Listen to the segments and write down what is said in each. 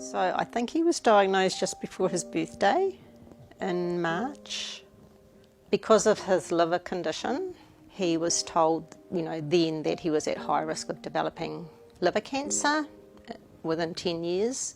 So I think he was diagnosed just before his birthday in March. Because of his liver condition, he was told, then that he was at high risk of developing liver cancer within 10 years,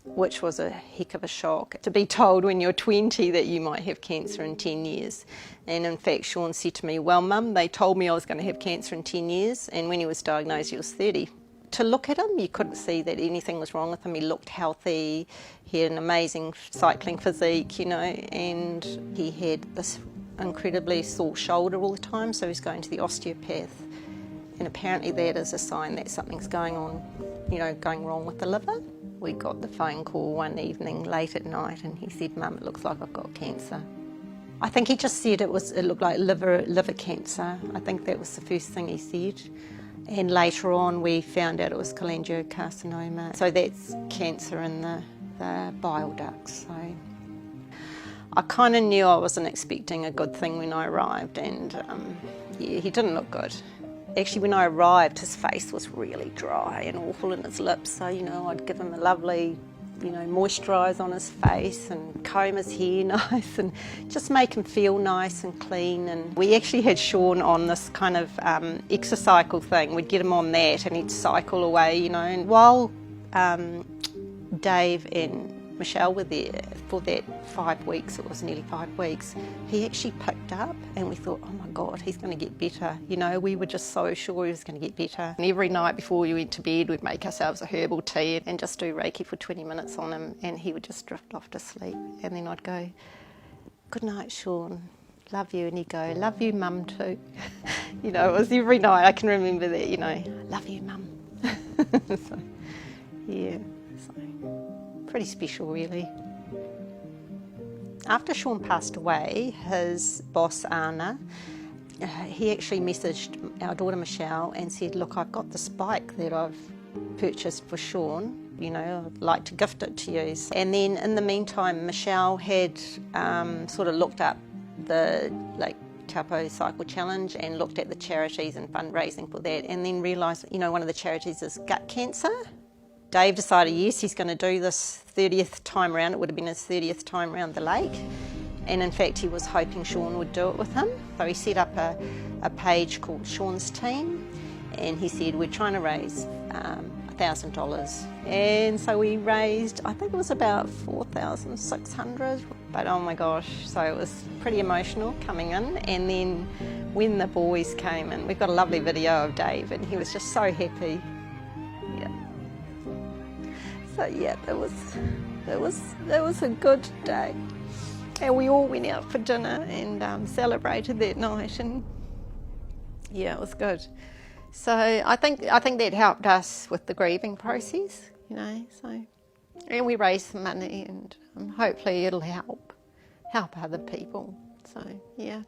which was a heck of a shock to be told when you're 20 that you might have cancer in 10 years. And in fact, Sean said to me, well, Mum, they told me I was going to have cancer in 10 years, and when he was diagnosed, he was 30. To look at him, you couldn't see that anything was wrong with him. He looked healthy, he had an amazing cycling physique, and he had this incredibly sore shoulder all the time, so he's going to the osteopath. And apparently that is a sign that something's going on, going wrong with the liver. We got the phone call one evening late at night and he said, Mum, it looks like I've got cancer. I think he just said it looked like liver cancer. I think that was the first thing he said. And later on we found out it was cholangiocarcinoma. So that's cancer in the bile ducts. So I kind of knew I wasn't expecting a good thing when I arrived, and he didn't look good. Actually, when I arrived, his face was really dry and awful in his lips, so I'd give him a lovely moisturise on his face and comb his hair nice and just make him feel nice and clean. And we actually had Sean on this kind of exercycle thing. We'd get him on that and he'd cycle away, and while Dave and Michelle were there for that 5 weeks, it was nearly 5 weeks, he actually picked up and we thought, oh my God, he's going to get better. We were just so sure he was going to get better. And every night before we went to bed, we'd make ourselves a herbal tea and just do Reiki for 20 minutes on him, and he would just drift off to sleep. And then I'd go, good night, Sean, love you. And he'd go, love you, Mum, too. It was every night. I can remember that, love you, Mum. So, yeah. Pretty special, really. After Sean passed away, his boss Anna, he actually messaged our daughter Michelle and said, look, I've got this bike that I've purchased for Sean, I'd like to gift it to you. And then in the meantime, Michelle had sort of looked up the Taupo Cycle Challenge and looked at the charities and fundraising for that, and then realised, one of the charities is gut cancer. Dave decided, yes, he's going to do this 30th time round. It would have been his 30th time round the lake. And in fact, he was hoping Sean would do it with him. So he set up a page called Sean's Team. And he said, we're trying to raise $1,000. And so we raised, I think it was about $4,600. But oh my gosh, so it was pretty emotional coming in. And then when the boys came in, we've got a lovely video of Dave and he was just so happy. So yeah, that was a good day, and we all went out for dinner and celebrated that night, and yeah, it was good. So I think that helped us with the grieving process, So, and we raised some money, and hopefully it'll help other people. So yeah.